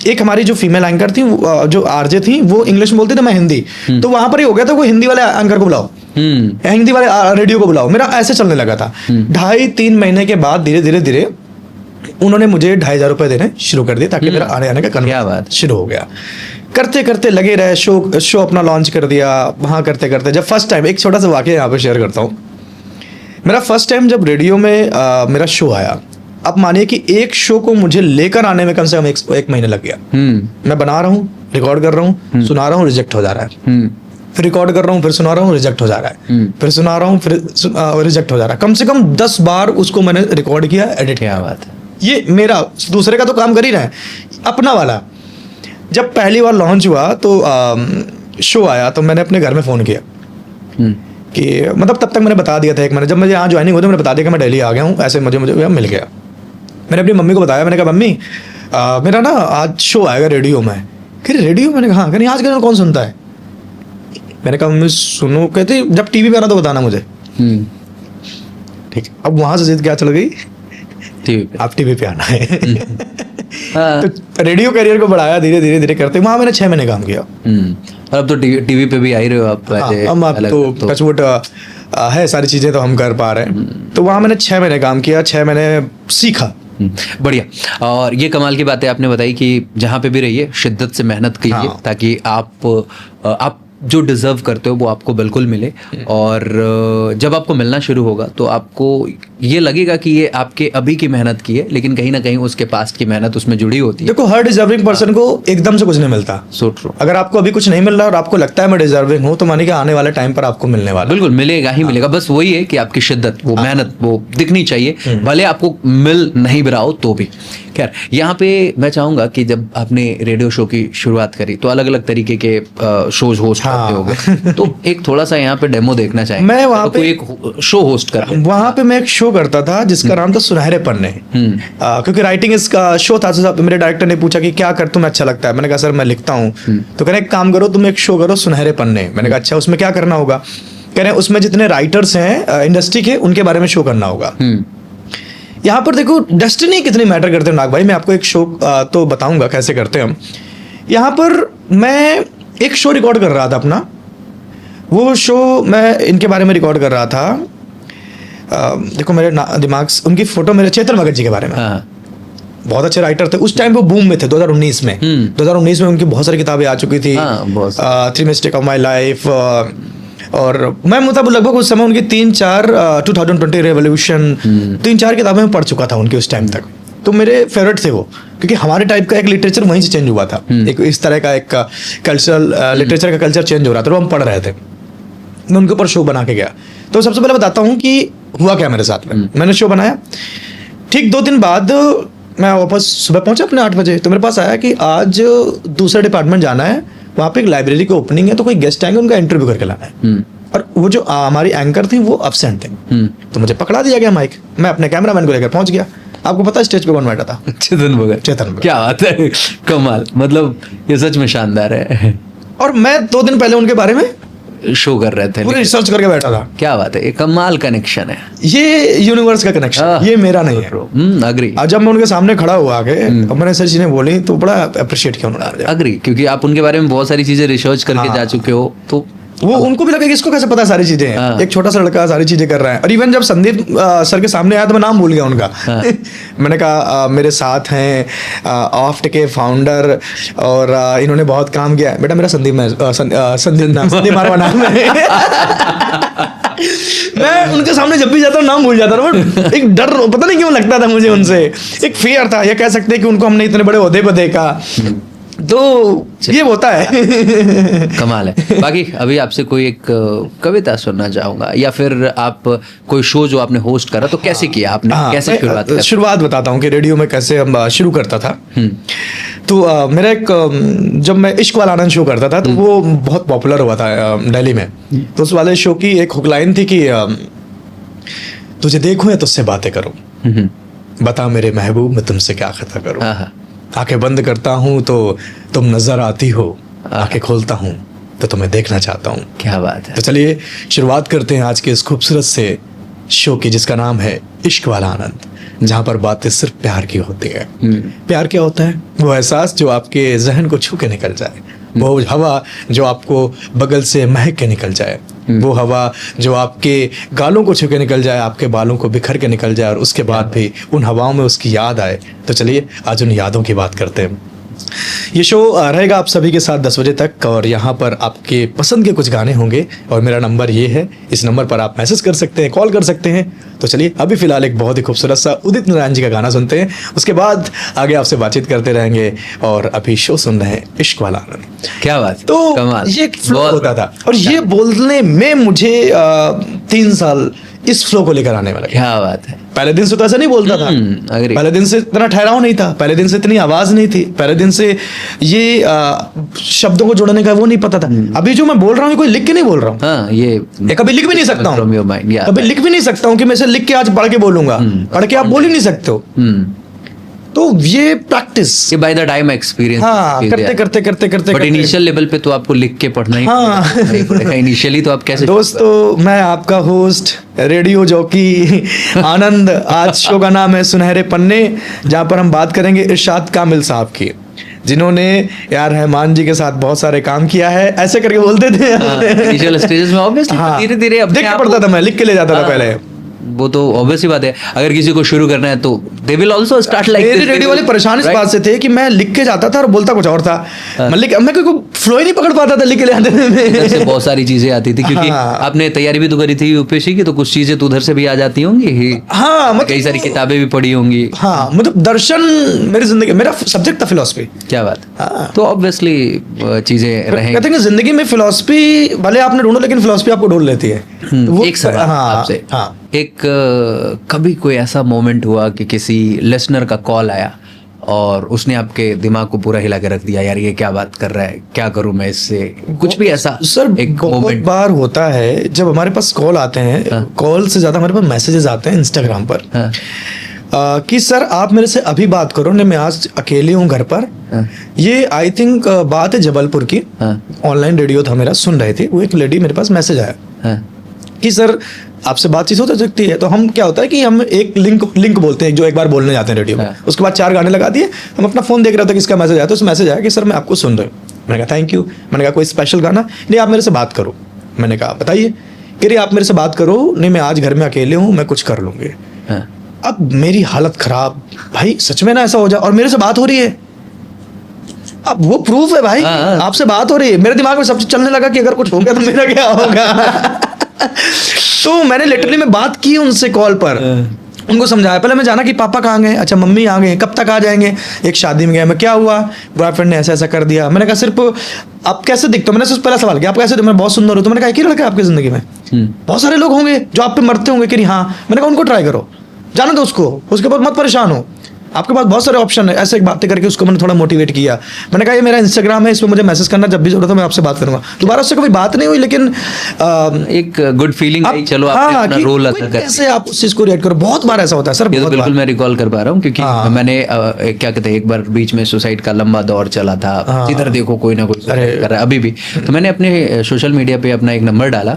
एक हमारी जो फीमेल एंकर थी, जो आरजे थी, वो इंग्लिश में बोलती थी, मैं हिंदी। तो वहां पर ही हो गया था, वो हिंदी वाले एंकर को बुलाओ, हिंदी वाले रेडियो को बुलाओ। मेरा ऐसे चलने लगा था। 2.5-3 महीने के बाद धीरे धीरे धीरे उन्होंने मुझे 2,500 रुपए देने शुरू कर दिए, ताकि मेरा आने जाने का कन्वर्ट शुरू हो गया। करते करते लगे रहे, शो अपना लॉन्च कर दिया। वहां करते करते जब फर्स्ट टाइम, एक छोटा सा वाकया यहाँ पे शेयर करता हूँ। मेरा फर्स्ट टाइम जब रेडियो में मेरा शो आया, अब मानिए कि एक शो को मुझे लेकर आने में कम से कम एक महीने लग गया। मैं बना रहा हूँ, रिकॉर्ड कर रहा हूँ, सुना रहा हूँ, रिजेक्ट हो जा रहा है, फिर रिकॉर्ड कर रहा हूँ, फिर सुना रहा हूँ, रिजेक्ट हो जा रहा है, फिर सुना रहा हूँ, फिर रिजेक्ट हो जा रहा है। कम से कम 10 बार उसको मैंने रिकॉर्ड किया, एडिट किया। बात है। ये मेरा, दूसरे का तो काम कर ही रहे हैं, अपना वाला। जब पहली बार लॉन्च हुआ तो शो आया, तो मैंने अपने घर में फ़ोन किया कि, मतलब तब तक मैंने बता दिया था एक महीने, जब मुझे यहाँ ज्वाइनिंग हुई तो मैंने बता दिया कि मैं दिल्ली आ गया हूँ, ऐसे मुझे मिल गया। मैंने अपनी मम्मी को बताया, मैंने कहा मम्मी मेरा ना आज शो आएगा रेडियो में। कह रही रेडियो? मैंने कहा हाँ। आज के कौन सुनता है? मैंने कहा मम्मी सुनो। कहते जब टीवी पे आना तो बताना मुझे। ठीक। अब वहां से जिद क्या चल गई, टीवी पे, आप टीवी पे आना है। तो रेडियो करियर को बढ़ाया धीरे धीरे धीरे करते। वहां मैंने 6 महीने काम किया। और अब तो टीवी पे भी आ ही रहे हो आप। हम आप तो टचवुड है, सारी चीजें तो हम कर पा रहे हैं। तो वहां मैंने 6 महीने काम किया, 6 महीने सीखा। बढ़िया। और ये कमाल की बातें आपने बताई कि जहाँ पे भी रहिए शिद्दत से मेहनत कीजिए, ताकि आप जो डिजर्व करते हो वो आपको बिल्कुल मिले, और जब आपको मिलना शुरू होगा तो आपको ये लगेगा कि ये आपके अभी की मेहनत की है, लेकिन कहीं ना कहीं उसके पास्ट की मेहनत उसमें जुड़ी होती है। देखो, हर डिजर्विंग पर्सन को एकदम से कुछ नहीं मिलता। So true. अगर आपको अभी कुछ नहीं मिल रहा और आपको लगता है मैं डिजर्विंग हूँ, तो मानिए कि आने वाले टाइम पर आपको मिलने वाला है। बिल्कुल मिलेगा ही मिलेगा, बस वही है कि आपकी शिद्दत, वो मेहनत वो दिखनी चाहिए, भले आपको मिल नहीं भी रहा हो तो भी। खैर, यहाँ पे मैं चाहूंगा कि जब आपने रेडियो शो की शुरुआत करी तो अलग अलग तरीके के शोज होस्ट करते होगे, तो एक थोड़ा सा यहाँ पे डेमो देखना चाहिए। मैं वहाँ पे एक शो होस्ट कर वहाँ पे मैं एक शो करता था जिसका नाम था सुनहरे पन्ने। क्योंकि राइटिंग इसका शो था, तो मेरे डायरेक्टर ने पूछा कि क्या कर तुम्हें अच्छा लगता है। मैंने कहा सर मैं लिखता हूँ। तो कह रहे एक काम करो, तुम एक शो करो सुनहरे पन्ने। मैंने कहा अच्छा, उसमें क्या करना होगा? कह रहे उसमें जितने राइटर्स हैं इंडस्ट्री के, उनके बारे में शो करना होगा। यहाँ पर देखो डेस्टिनी कितनी मैटर करते हैं नाग भाई। मैं आपको एक शो तो बताऊंगा कैसे करते हैं हम। यहाँ पर मैं एक शो रिकॉर्ड कर रहा था अपना। वो शो मैं इनके बारे में रिकॉर्ड कर रहा था। देखो मेरे दिमाग से उनकी फोटो, मेरे चेतन भगत जी के बारे में। बहुत अच्छे राइटर थे उस टाइम, वो बूम में थे 2019 में। 2019 में उनकी बहुत सारी किताबें आ चुकी थी। 3 मिस्टेक ऑफ माई लाइफ, और मैं मतलब लगभग उस समय उनकी 3-4 2020 रेवोल्यूशन 3-4 किताबें मैं पढ़ चुका था उनकी उस टाइम तक। तो मेरे फेवरेट थे वो, क्योंकि हमारे टाइप का एक लिटरेचर वहीं से चेंज हुआ था। एक इस तरह का एक कल्चरल लिटरेचर का कल्चर चेंज हो रहा था, तो हम पढ़ रहे थे। मैं उनके ऊपर शो बना के गया। तो सबसे पहले बताता हूँ कि हुआ क्या मेरे साथ में। मैंने शो बनाया, ठीक 2 दिन बाद मैं वापस सुबह पहुंचा अपने 8 बजे। तो मेरे पास आया कि आज दूसरे डिपार्टमेंट जाना है, वहाँ पे एक लाइब्रेरी की ओपनिंग है, तो कोई गेस्ट आएंगे, उनका इंटरव्यू करके लाना है। और वो जो हमारी एंकर थी वो एब्सेंट थे। तो मुझे पकड़ा दिया गया माइक। मैं अपने कैमरामैन को लेकर पहुंच गया। आपको पता है स्टेज पे कौन बैठा था? चेतन भगत। क्या बात है, कमाल, मतलब ये सच में शानदार है। और मैं 2 दिन पहले उनके बारे में शो कर रहे थे, पूरी रिसर्च करके बैठा था। क्या बात है, ये कमाल कनेक्शन है। ये यूनिवर्स का कनेक्शन, ये मेरा नहीं है। अग्री। आज जब मैं उनके सामने खड़ा हुआ आके, अब मैंने सर जी ने बोली तो बड़ा अप्रिशिएट किया उन्होंने। अग्री, क्योंकि आप उनके बारे में बहुत सारी चीजें रिसर्च करके जा चुके हो, तो वो उनको भी लगा कि इसको कैसे पता सारी चीजें हैं। एक छोटा सा लड़का सारी चीजें कर रहा है। और इवन जब संदीप सर के सामने आया तो मैं नाम भूल गया उनका। मैंने कहा मेरे साथ हैं ऑफ्ट के फाउंडर, और इन्होंने बहुत काम किया है। बेटा मेरा संदीप मारवा नाम है। मैं उनके सामने जब भी जाता हूँ नाम भूल जाता था। एक डर, पता नहीं क्यों लगता था मुझे उनसे, एक फियर था, या कह सकते हैं कि उनको हमने इतने बड़े ओहदे पर देखा। तो ये होता है। कमाल है। बाकी अभी आपसे कोई एक कविता सुनना चाहूंगा, या फिर आप कोई शो जो आपने होस्ट करा तो कैसे किया आपने? कैसे शुरुआत करी? शुरुआत बताता हूँ कि रेडियो में कैसे हम शुरू करता था। तो मेरा एक जब मैं इश्क वाला आनंद शो करता था, तो वो बहुत पॉपुलर हुआ था दिल्ली में। तो उस वाले शो की एक हुकलाइन थी कि तुझे देखूं या तुझसे बातें करूं, बता मेरे महबूब मैं तुमसे क्या खता करूं। आंखें बंद करता हूं तो तुम नजर आती हो, आंखें खोलता हूं तो तुम्हें देखना चाहता हूं। क्या बात है। तो चलिए शुरुआत करते हैं आज के इस खूबसूरत से शो की, जिसका नाम है इश्क वाला आनंद, जहां पर बातें सिर्फ प्यार की होती है। प्यार क्या होता है? वो एहसास जो आपके जहन को छू के निकल जाए, वो हवा जो आपको बगल से महक के निकल जाए, वो हवा जो आपके गालों को छू के निकल जाए, आपके बालों को बिखर के निकल जाए, और उसके बाद भी उन हवाओं में उसकी याद आए। तो चलिए आज उन यादों की बात करते हैं। ये शो रहेगा आप सभी के साथ 10 बजे तक, और यहाँ पर आपके पसंद के कुछ गाने होंगे, और मेरा नंबर ये है, इस नंबर पर आप मैसेज कर सकते हैं, कॉल कर सकते हैं। तो चलिए अभी फिलहाल एक बहुत ही खूबसूरत सा उदित नारायण जी का गाना सुनते हैं, उसके बाद आगे आपसे बातचीत करते रहेंगे। और अभी शो सुन रहे हैं इश्क वाला आनंद। क्या बात। तो कमाल। ये फ्लो होता था, और ये बोलने में मुझे 3 साल इस फ्लो को लेकर आने वाला। क्या बात है। पहले दिन से तो ऐसा नहीं बोलता था। पहले दिन से इतना ठहराव नहीं था, पहले दिन से इतनी आवाज नहीं थी, पहले दिन से ये शब्दों को जोड़ने का वो नहीं पता था। अभी जो मैं बोल रहा हूँ कोई लिख के नहीं बोल रहा हूँ। ये कभी लिख भी नहीं सकता हूँ, कभी लिख भी नहीं सकता हूँ कि मैं इसे लिख के आज पढ़ के बोलूंगा। पढ़ के आप बोल ही नहीं सकते हो। तो ये प्रैक्टिस, ये बाय द टाइम एक्सपीरियंस। करते करते करते करते बट इनिशियल लेवल पे तो आपको लिख के पढ़ना ही पड़ेगा। इनिशियली तो आप कैसे? दोस्तों मैं आपका होस्ट रेडियो जॉकी आनंद। आज शो का नाम है सुनहरे पन्ने, जहाँ पर हम बात करेंगे इरशाद कामिल साहब की, जिन्होंने यार रहमान जी के साथ बहुत सारे काम किया है। ऐसे करके बोलते थे इनिशियल स्टेजेस में, ऑब्वियसली धीरे धीरे देख के पढ़ता था मैं, लिख के ले जाता था पहले। वो तो ऑब्वियस ही बात है, अगर किसी को शुरू करना है तो they will also start like मेरे रेडियो वाले परेशान इस बात से थे कि मैं लिख के जाता था और बोलता कुछ और था। मैं कोई फ्लो ही नहीं पकड़ पाता था लिख के ले आने में। से बहुत सारी चीजें आती थी, क्योंकि आपने तैयारी भी तो करी थी यूपीएससी की, तो कुछ चीजें तो उधर से भी आ जाती होंगी। हाँ, मतलब कई सारी किताबें भी पढ़ी होंगी। हाँ, मतलब दर्शन मेरी जिंदगी, मेरा सब्जेक्ट था फिलोसफी। क्या बात। तो ऑब्वियसली चीजें रहेंगी। कहते हैं कि जिंदगी में फिलोसफी भले आपने ढूंढो, लेकिन फिलोसफी आपको ढूंढ लेती है। वो एक सवाल आपसे, एक कभी कोई ऐसा मोमेंट हुआ कि किसी लिसनर का कॉल आया और उसने आपके दिमाग को पूरा हिला के रख दिया, यार ये क्या बात कर रहा है, क्या करूं मैं इससे, कुछ भी ऐसा? सर एक बहुत मोमेंट बार होता है जब हमारे पास कॉल आते हैं, कॉल से ज्यादा हमारे पास मैसेजेस आते हैं इंस्टाग्राम पर, कि सर आप मेरे से अभी बात करो नहीं, मैं आज अकेले हूँ घर पर। ये आई थिंक बात है जबलपुर की, ऑनलाइन रेडियो था मेरा, सुन रहे थे, वो एक लेडी मेरे पास मैसेज आया कि सर आपसे बातचीत हो सकती है। तो हम क्या होता है कि हम एक लिंक बोलते हैं जो एक बार बोलने जाते हैं रेडियो में, उसके बाद 4 गाने लगा दिए, हम अपना फोन देख रहे थे किसका मैसेज आया, तो उस मैसेज आया कि सर मैं आपको सुन रहा हूँ। मैंने कहा थैंक यू। मैंने कहा कोई स्पेशल गाना? नहीं, आप मेरे से बात करो। मैंने कहा बताइए। कह रही आप मेरे से बात करो, नहीं मैं आज घर में अकेले हूँ, मैं कुछ कर लूँगी। अब मेरी हालत खराब, भाई सच में ना ऐसा हो जाए और मेरे से बात हो रही है, अब वो प्रूफ है भाई, आपसे बात हो रही है। मेरे दिमाग में सब चीज चलने लगा कि अगर कुछ हो गया तो मेरा क्या होगा। तो मैंने लिटरली में बात की उनसे कॉल पर, उनको समझाया। पहले मैं जाना कि पापा कहाँ गए, अच्छा मम्मी आ गए, कब तक आ जाएंगे, एक शादी में गए, मैं क्या हुआ, बॉयफ्रेंड ने ऐसा ऐसा कर दिया। मैंने कहा सिर्फ आप कैसे दिखते हो, मैंने सिर्फ पहला सवाल किया आप कैसे, मैं बहुत सुंदर हूँ। तो मैंने कहा एक ही लड़का है आपकी जिंदगी में, बहुत सारे लोग होंगे जो आप पे मरते होंगे। कि हाँ। मैंने कहा उनको ट्राई करो, जाने दो उसको, उसके बाद मत परेशान हो, आपके पास बहुत सारे ऑप्शन है। ऐसे एक बातें करके उसको मैंने थोड़ा मोटिवेट किया। मैंने कहा ये मेरा इंस्टाग्राम है, इसमें मुझे मैसेज करना, जब भी जरूरत हो मैं आपसे बात करूंगा। दोबारा उससे कभी बात नहीं हुई, लेकिन एक गुड फीलिंग आई, चलो आपने अपना रोल अदा कर, कैसे आप उस चीज को रिएक्ट करो। बहुत बार ऐसा होता है सर, बहुत बिल्कुल मैं रिकॉल कर पा रहा हूँ, क्योंकि मैंने क्या कहते हैं, एक बार बीच में सुसाइड का लंबा दौर चला था, जिधर देखो कोई ना कोई कर रहा है अभी भी। तो मैंने अपने सोशल मीडिया पे अपना एक नंबर डाला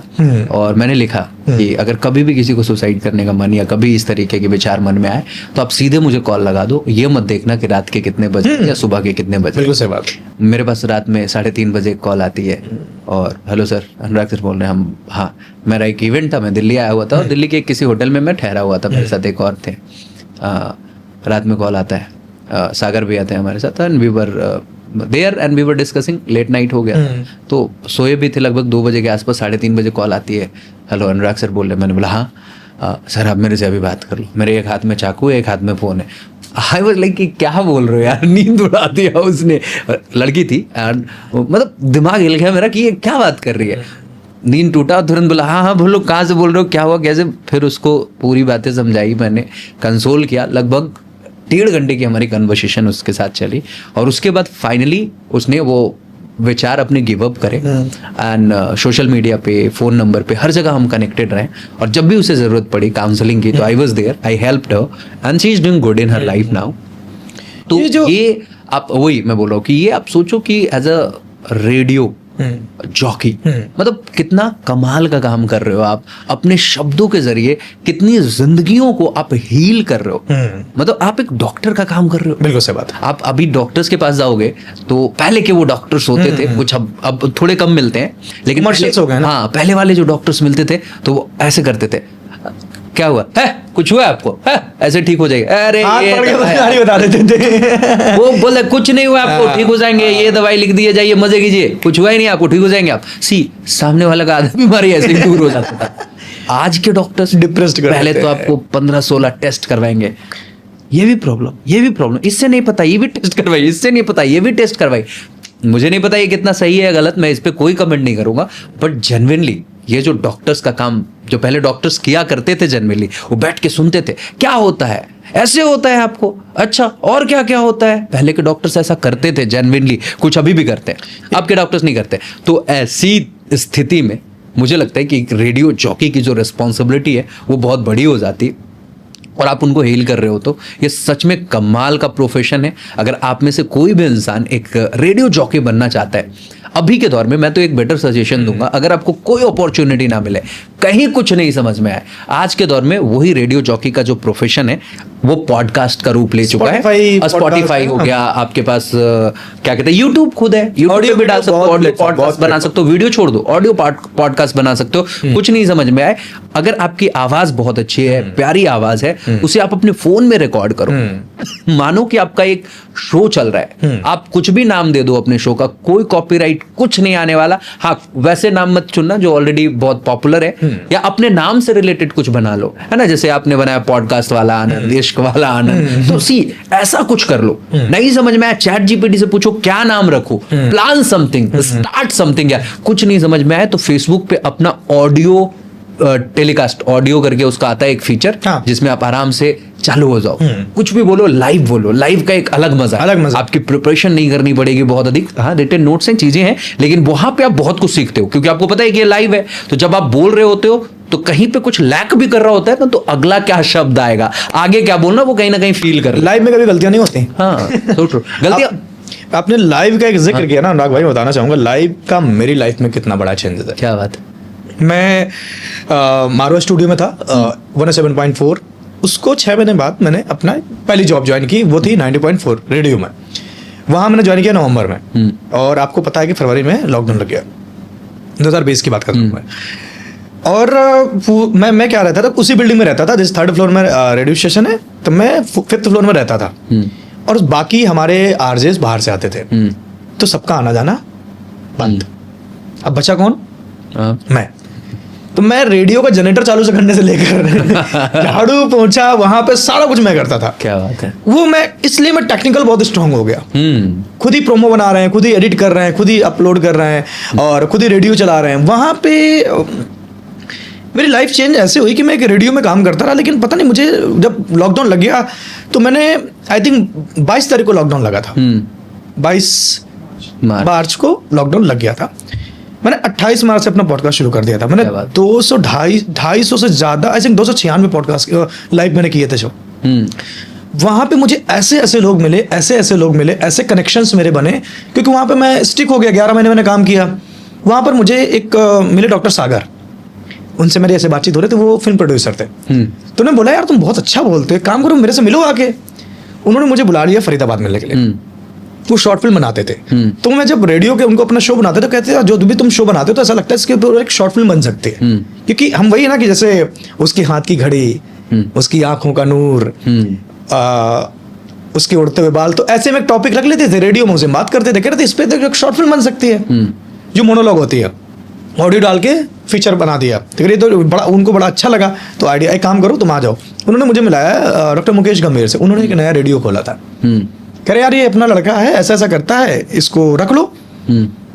और मैंने लिखा कि अगर कभी भी किसी को सुसाइड करने का मन या कभी इस तरीके के विचार मन में आए तो आप सीधे मुझे कॉल लगा दो, ये मत देखना कि रात के कितने बजे या सुबह के कितने बजे। बिल्कुल सही बात। मेरे पास रात में 3:30 बजे कॉल आती है और हेलो सर, अनुराग सर बोल रहे हैं हम। हाँ, मेरा एक इवेंट था, मैं दिल्ली आया हुआ था और दिल्ली के किसी होटल में मैं ठहरा हुआ था, मेरे साथ एक और थे। रात में कॉल आता है, सागर भी आते हैं हमारे साथ, and we were there and we were discussing, late night हो गया तो सोए भी थे, लगभग 2 बजे के आसपास 3:30 बजे कॉल आती है, हेलो अनुराग सर बोल रहे हैं। मैंने बोला हाँ सर आप मेरे से अभी बात कर लो, मेरे एक हाथ में चाकू है, एक हाथ में फ़ोन है। आई वाज लाइक कि क्या बोल रहे हो यार, नींद उड़ा दिया उसने। लड़की थी एंड मतलब दिमाग हिल गया मेरा कि ये क्या बात कर रही है। नींद टूटा, तुरंत बोला हाँ बोलो, कहाँ से बोल रहे हो, क्या हुआ कैसे। फिर उसको पूरी बातें समझाई मैंने, कंसोल किया। लगभग 1.5 घंटे की हमारी कन्वर्सेशन उसके साथ चली और उसके बाद फाइनली उसने वो विचार अपने गिव अप करे। एंड सोशल मीडिया पे, फ़ोन नंबर पे, हर जगह हम कनेक्टेड रहे और जब भी उसे ज़रूरत पड़ी काउंसलिंग की तो I was there, I helped her and she is doing good in her life now. तो ये आप, वही मैं बोल रहा हूँ कि ये आप सोचो कि एज अ रेडियो जॉकी मतलब कितना कमाल का काम कर रहे हो आप, अपने शब्दों के जरिए कितनी जिंदगियों को आप हील कर रहे हो। मतलब आप एक डॉक्टर का काम कर रहे हो। बिल्कुल सही बात। आप अभी डॉक्टर्स के पास जाओगे तो पहले के वो डॉक्टर्स होते थे, कुछ अब थोड़े कम मिलते हैं, लेकिन हो गए ना। हाँ, पहले वाले जो डॉक्टर्स मिलते थे तो वो ऐसे करते थे, क्या हुआ है, कुछ हुआ आपको है, ऐसे ठीक हो जाएगा, अरे ये बता देते थे। वो बोले कुछ नहीं हुआ आपको, ठीक हो जाएंगे, ये दवाई लिख दिए, जाइए मजे कीजिए, कुछ हुआ ही नहीं आपको, ठीक हो जाएंगे आप। सामने वाला का आधा बीमारी ऐसे ही दूर हो जाता था। आज के डॉक्टर्स डिप्रेस्ड पहले तो आपको 15-16 टेस्ट करवाएंगे, ये भी प्रॉब्लम, इससे नहीं पता ये भी टेस्ट करवाई, इससे नहीं पता ये भी टेस्ट करवाई। मुझे नहीं पता ये कितना सही है गलत, मैं इस पे कोई कमेंट नहीं करूंगा, बट जेन्युइनली ये जो डॉक्टर्स का काम जो पहले डॉक्टर्स किया करते थे, जेन्युइनली वो बैठ के सुनते थे, क्या होता है, ऐसे होता है आपको, अच्छा और क्या क्या होता है। पहले के डॉक्टर्स ऐसा करते थे जेन्युइनली, कुछ अभी भी करते हैं, अब के डॉक्टर्स नहीं करते। तो ऐसी स्थिति में मुझे लगता है कि एक रेडियो जॉकी की जो रिस्पॉन्सिबिलिटी है वो बहुत बड़ी हो जाती और आप उनको हील कर रहे हो, तो ये सच में कमाल का प्रोफेशन है। अगर आप में से कोई भी इंसान एक रेडियो जॉकी बनना चाहता है, अभी के दौर में मैं तो एक बेटर सजेशन दूंगा, अगर आपको कोई अपॉर्चुनिटी ना मिले, कहीं कुछ नहीं समझ में आए, आज के दौर में वही रेडियो जॉकी का जो प्रोफेशन है वो पॉडकास्ट का रूप ले चुका है। स्पॉटिफाई हो गया, आपके पास क्या कहते हैं, यूट्यूब खुद है, यूट्यूब पे भी डाल सकते हो, ऑडियो पॉडकास्ट बना सकते हो, वीडियो छोड़ दो, ऑडियो पॉडकास्ट बना सकते हो। कुछ नहीं समझ में आए, अगर आपकी आवाज बहुत अच्छी है, प्यारी आवाज है, उसे आप अपने फोन में रिकॉर्ड करो। मानो कि आपका एक शो चल रहा है, आप कुछ भी नाम दे दो अपने शो का, कोई कॉपीराइट कुछ नहीं आने वाला। हाँ, वैसे नाम मत चुनना जो ऑलरेडी बहुत पॉपुलर है, या अपने नाम से रिलेटेड कुछ बना लो, है ना, जैसे आपने बनाया पॉडकास्ट वाला आनंद, इश्क वाला आनंद, तो सी ऐसा कुछ कर लो। नहीं समझ में आया, चैट जीपीटी से पूछो क्या नाम रखूं, प्लान समथिंग, स्टार्ट समथिंग। यार कुछ नहीं समझ में आया तो फेसबुक पे अपना ऑडियो टेलीकास्ट ऑडियो करके उसका आता है एक फीचर, हाँ। जिसमें आप आराम से चालू हो जाओ, कुछ भी बोलो, लाइव बोलो। लाइव का एक अलग मजा है, अलग मजा। आपकी प्रिपरेशन नहीं करनी पड़ेगी बहुत अधिक। हाँ, रिटन नोट्स हैं, चीजें हैं, लेकिन वहां पे आप बहुत कुछ सीखते हो, क्योंकि आपको पता है कि ये लाइव है। तो जब आप बोल रहे होते हो तो कहीं पे कुछ लैक भी कर रहा होता है ना, तो अगला क्या शब्द आएगा, आगे क्या बोलना, वो कहीं ना कहीं फील कर। लाइव में कभी गलतियां नहीं होती। हाँ, so true। गलतियां आपने लाइव का एक जिक्र किया ना अनुराग भाई, बताना चाहूंगा लाइव का मेरी लाइफ में कितना बड़ा चेंज है। क्या बात है। मैं मारवा स्टूडियो में था, 107.4, उसको 6 महीने बाद मैंने अपना पहली जॉब ज्वाइन की, वो थी 90.4 रेडियो में। वहाँ मैंने ज्वाइन किया नवंबर में, और आपको पता है कि फरवरी में लॉकडाउन लग गया, 2020 की बात कर रहा हूँ मैं। और मैं क्या रहता था, उसी बिल्डिंग में रहता था, जिस 3rd फ्लोर में रेडियो स्टेशन है, तो मैं 5th फ्लोर में रहता था, और बाकी हमारे आरजेस बाहर से आते थे, तो सबका आना जाना बंद। अब बचा कौन? मैं। तो मैं रेडियो का जनरेटर चालू से करने से लेकर झाड़ू पोंछा, वहां पे सारा कुछ मैं करता था। क्या बात है। वो मैं इसलिए मैं टेक्निकल बहुत स्ट्रांग हो गया। खुद ही प्रोमो बना रहे हैं, खुद ही एडिट कर रहे हैं, खुद ही अपलोड कर रहे हैं, और खुद ही रेडियो चला रहे हैं। वहां पे मेरी लाइफ चेंज ऐसे हुई कि मैं एक रेडियो में काम करता रहा, लेकिन पता नहीं मुझे जब लॉकडाउन लग गया तो मैंने आई थिंक 22 तारीख को लॉकडाउन लगा था, 22 मार्च को लॉकडाउन लग गया था। मैंने 28 मार्च से अपना पॉडकास्ट शुरू कर दिया था। मैंने 200-250 से ज्यादा, आई थिंक 296 पॉडकास्ट लाइव मैंने किए थे जो। वहां पे मुझे ऐसे ऐसे लोग मिले, ऐसे कनेक्शंस मेरे बने, क्योंकि वहां पे मैं स्टिक हो गया। 11 महीने मैंने काम किया। वहां पर मुझे एक मिले डॉक्टर सागर, उनसे मेरी ऐसे बातचीत हो रही थी, वो फिल्म प्रोड्यूसर थे। तो उन्होंने बोला यार तुम बहुत अच्छा बोलते हो, काम करो मेरे से मिलो आके। उन्होंने मुझे बुला लिया फरीदाबाद मिलने के लिए। वो शॉर्ट फिल्म बनाते थे, तो मैं जब रेडियो के उनको अपना शो बनाते तो कहते थे जो भी तुम शो बनाते हो तो ऐसा लगता है इसके ऊपर एक शॉर्ट फिल्म बन सकती है। क्योंकि हम वही है ना कि जैसे उसकी हाथ की घड़ी, उसकी आंखों का नूर, उसके उड़ते हुए बाल, तो ऐसे में एक टॉपिक रख लेते थे, रेडियो में उसे बात करते थे, कहते थे इस पे तो एक शॉर्ट फिल्म बन सकती है, जो मोनोलॉग होती है, ऑडियो डाल के फीचर बना दिया। तो ये तो बड़ा उनको बड़ा अच्छा लगा, तो आइडिया एक काम करो तुम आ जाओ। उन्होंने मुझे मिलाया डॉक्टर मुकेश गंभीर से, उन्होंने एक नया रेडियो खोला था। कह रहे यार ये अपना लड़का है, ऐसा ऐसा करता है, इसको रख लो।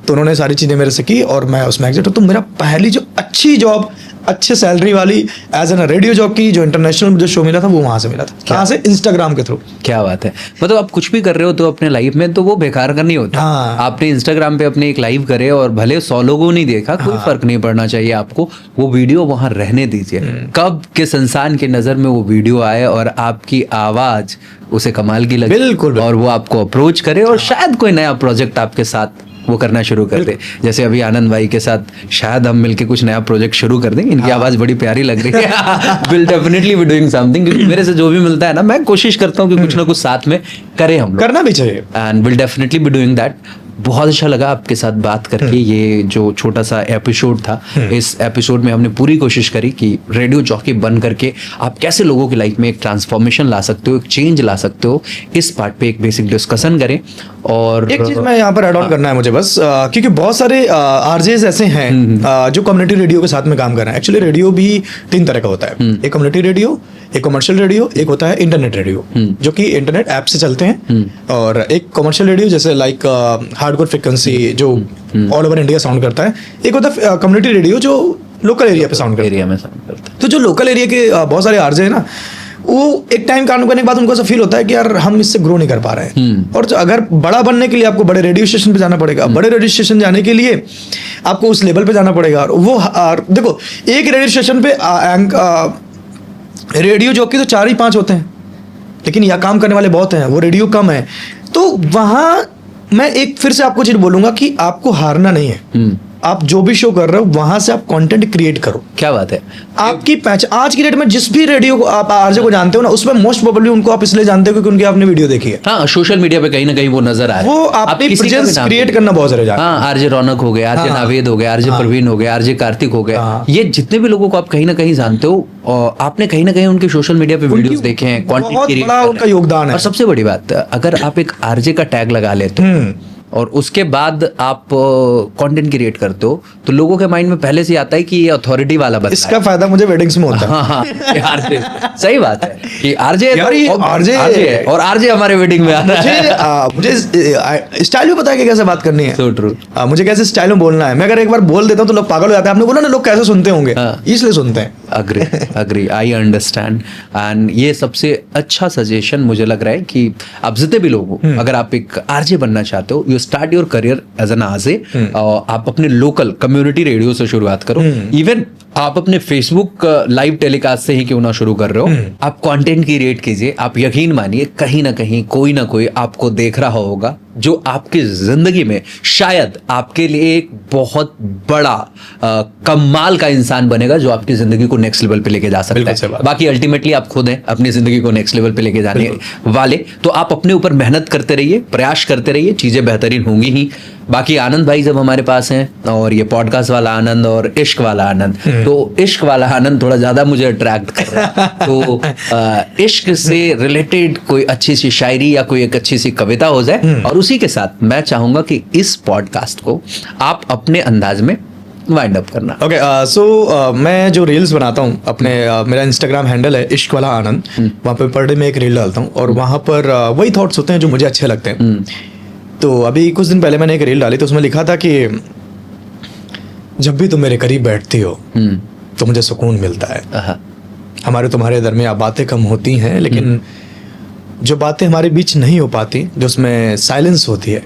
तो उन्होंने सारी चीजें मेरे से की और मैं उसमें एग्जिट। तो मेरा पहली जो अच्छी जॉब, अच्छे सैलरी वाली एज एन रेडियो जॉब की, जो इंटरनेशनल जो शो मिला था वो वहां से मिला था। कहाँ से? इंस्टाग्राम के थ्रू। क्या बात है। मतलब आप कुछ भी कर रहे हो तो अपने लाइफ में तो वो बेकार का नहीं होता। हाँ। आपने इंस्टाग्राम पे अपने एक लाइव करे और भले 100 लोगों ने देखा, कोई फर्क नहीं पड़ना चाहिए आपको, वो वीडियो वहां रहने दीजिए। कब किस इंसान के नजर में वो वीडियो आए और आपकी आवाज उसे कमाल की लगे, बिल्कुल। और वो आपको अप्रोच करे और शायद कोई नया प्रोजेक्ट आपके साथ वो करना शुरू कर दे। जैसे अभी आनंद भाई के साथ शायद हम मिलके कुछ नया प्रोजेक्ट शुरू कर दें। इनकी आवाज बड़ी प्यारी लग रही है। Will definitely be doing something, क्योंकि मेरे से जो भी मिलता है ना, मैं कोशिश करता हूँ कि कुछ ना कुछ साथ में करें हम लोग। करना भी चाहिए, and will definitely be doing that. बहुत अच्छा लगा आपके साथ बात करके। ये जो छोटा सा एपिसोड था, इस एपिसोड में हमने पूरी कोशिश करी कि रेडियो जॉकी बन करके आप कैसे लोगों की लाइफ में एक ट्रांसफॉर्मेशन ला सकते हो, एक चेंज ला सकते हो, इस पार्ट पे एक बेसिक डिस्कशन करें। और एक चीज मैं यहाँ पर ऐड ऑन करना है मुझे बस, क्योंकि बहुत सारे आरजेस ऐसे हैं जो कम्युनिटी रेडियो के साथ में काम कर रहे हैं। एक्चुअली रेडियो भी 3 तरह का होता है, एक कम्युनिटी रेडियो, एक कमर्शियल रेडियो, एक होता है इंटरनेट रेडियो जो कि इंटरनेट ऐप से चलते हैं, और एक कमर्शियल रेडियो जैसे लाइक हार्डकोर फ्रीक्वेंसी जो ऑल ओवर इंडिया साउंड करता है, एक होता है कम्युनिटी रेडियो जो लोकल एरिया पे साउंड करता है। एरिया में साउंड करता है। तो जो लोकल एरिया के बहुत सारे आरजे हैं ना, वो एक टाइम काम करने के बाद उनको ऐसा फील होता है कि यार हम इससे ग्रो नहीं कर पा रहे हैं। और अगर बड़ा बनने के लिए आपको बड़े रेडियो स्टेशन पे जाना पड़ेगा, बड़े रेडियो स्टेशन जाने के लिए आपको उस लेवल पे जाना पड़ेगा। और वो देखो, एक रेडियो स्टेशन पे रेडियो जॉकी तो 4 ही 5 होते हैं, लेकिन यहाँ काम करने वाले बहुत हैं, वो रेडियो कम है। तो वहाँ मैं एक फिर से आपको चीज बोलूंगा कि आपको हारना नहीं है। आप जो भी शो कर रहे हो वहां से आप कंटेंट क्रिएट करो। क्या बात है। आपकी पहचान आज की डेट में जिस भी रेडियो को आप आरजे को जानते हो ना, उसमें मोस्ट प्रोबेबली उनको आप इसलिए जानते हो क्योंकि उनकी आपने वीडियो देखी है। हाँ, सोशल मीडिया पे कहीं ना कहीं वो नजर आ रहा है। वो आप आपने किसी का भी प्रेजेंस नाम क्रिएट ले। करना बहुत जरूरी है। हाँ, आरजे रौनक हो गए, आरजे हाँ। नावेद हो गए, आरजे प्रवीण हो गए, आरजे कार्तिक हो गए, हाँ। ये जितने भी लोगों को आप कहीं ना कहीं जानते हो, और आपने कहीं ना कहीं उनके सोशल मीडिया पे वीडियोस देखे हैं, कंटेंट बहुत क्रिएट बड़ा उनका योगदान है। और सबसे बड़ी बात, अगर आप एक आरजे का टैग लगा लेते हो और उसके बाद आप कंटेंट क्रिएट करते हो, तो लोगों के माइंड में पहले से ही आता है कि ये अथॉरिटी वाला बंदा इसका फायदा मुझे वेडिंग्स में होता है। हाँ हाँ, ये आरजे सही बात है कि आरजे यार ये RJ है और आरजे हमारे वेडिंग में आ रहा है। मुझे स्टाइल भी पता है कि कैसे बात करनी है। So true. मुझे कैसे स्टाइल में बोलना है। मैं अगर एक बार बोल देता हूँ तो लोग पागल हो जाते हैं। आपने बोला ना लोग कैसे सुनते होंगे, हाँ। इसलिए सुनते हैं। Agree I understand. एंड ये सबसे अच्छा सजेशन मुझे लग रहा है कि आप जितने भी लोग हो, अगर आप एक आरजे बनना चाहते हो, you start your career as an RJ. आप अपने लोकल कम्युनिटी रेडियो से शुरुआत करो। इवन आप अपने फेसबुक लाइव टेलीकास्ट से ही क्यों ना शुरू कर रहे हो, आप कंटेंट क्रिएट कीजिए। आप यकीन मानिए कहीं ना कहीं कोई ना कोई आपको देख रहा होगा जो आपकी जिंदगी में शायद आपके लिए एक बहुत बड़ा कमाल का इंसान बनेगा, जो आपकी जिंदगी को नेक्स्ट लेवल पे लेके जा सकता बिल्कुल सही है। बात। बाकी अल्टीमेटली आप खुद हैं अपनी जिंदगी को नेक्स्ट लेवल पे लेके जाने वाले। तो आप अपने ऊपर मेहनत करते रहिए, प्रयास करते रहिए, चीजें बेहतरीन होंगी ही। बाकी आनंद भाई जब हमारे पास हैं, और ये पॉडकास्ट वाला आनंद और इश्क वाला आनंद, तो इश्क वाला आनंद थोड़ा ज्यादा मुझे अट्रैक्ट कर रहा है। तो इश्क से रिलेटेड कोई अच्छी सी शायरी या कोई एक अच्छी सी कविता हो जाए, और उसी के साथ मैं चाहूंगा कि इस पॉडकास्ट को आप अपने अंदाज में वाइंड अप करना। ओके, सो मैं जो रील्स बनाता हूँ अपने, मेरा इंस्टाग्राम हैंडल है इश्क वाला आनंद। वहाँ पे पर डे में एक रील डालता हूँ और वहाँ पर वही थॉट्स होते हैं जो मुझे अच्छे लगते हैं। तो अभी कुछ दिन पहले मैंने एक रील डाली, तो उसमें लिखा था कि जब भी तुम मेरे करीब बैठती हो तो मुझे सुकून मिलता है। हमारे तुम्हारे दरमियान बातें कम होती हैं, लेकिन जो बातें हमारे बीच नहीं हो पाती, जो उसमें साइलेंस होती है,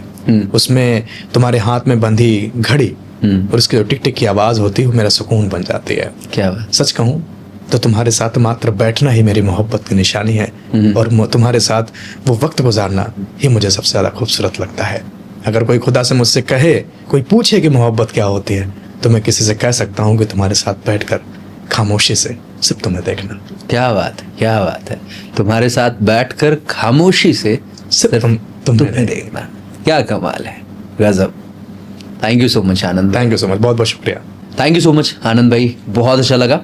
उसमें तुम्हारे हाथ में बंधी घड़ी और उसकी जो टिक टिक की आवाज होती है, वो मेरा सुकून बन जाती है। क्या बात। सच कहूँ तो तुम्हारे साथ मात्र बैठना ही मेरी मोहब्बत की निशानी है, और तुम्हारे साथ वो वक्त गुजारना ही मुझे सबसे ज्यादा खूबसूरत लगता है। अगर कोई खुदा से मुझसे कहे, कोई पूछे कि मोहब्बत क्या होती है, तो मैं किसी से कह सकता हूँ कि तुम्हारे साथ बैठकर खामोशी से सिर्फ तुम्हें देखना। क्या बात है, क्या बात है। तुम्हारे साथ बैठकर खामोशी से सिर्फ तुम्हें देखना। क्या कमाल है, गजब। Thank you so much Anand. Thank you so much, बहुत बहुत शुक्रिया। थैंक यू सो मच आनंद भाई, बहुत अच्छा लगा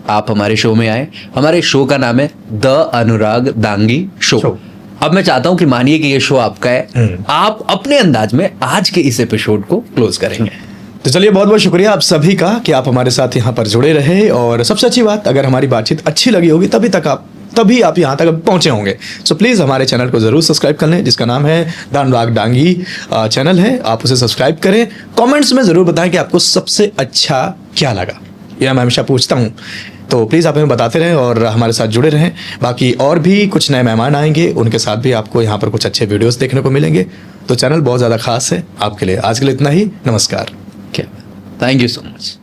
आप हमारे शो में आए। हमारे शो का नाम है द अनुराग दांगी शो। अब मैं चाहता हूं कि मानिए कि ये शो आपका है, आप अपने अंदाज में आज के इस एपिसोड को क्लोज करेंगे। तो चलिए, बहुत बहुत शुक्रिया आप सभी का कि आप हमारे साथ यहाँ पर जुड़े रहे, और सबसे अच्छी बात, अगर हमारी बातचीत अच्छी लगी होगी तभी आप यहाँ तक पहुंचे होंगे। सो प्लीज़ हमारे चैनल को ज़रूर सब्सक्राइब कर लें, जिसका नाम है द अनुराग दांगी चैनल है। आप उसे सब्सक्राइब करें। कमेंट्स में ज़रूर बताएं कि आपको सबसे अच्छा क्या लगा, यह मैं हमेशा पूछता हूँ। तो प्लीज़ आप हमें बताते रहें और हमारे साथ जुड़े रहें। बाकी और भी कुछ नए मेहमान आएंगे, उनके साथ भी आपको यहाँ पर कुछ अच्छे वीडियोस देखने को मिलेंगे। तो चैनल बहुत ज़्यादा खास है आपके लिए। आज के लिए इतना ही, नमस्कार। क्या, थैंक यू सो मच।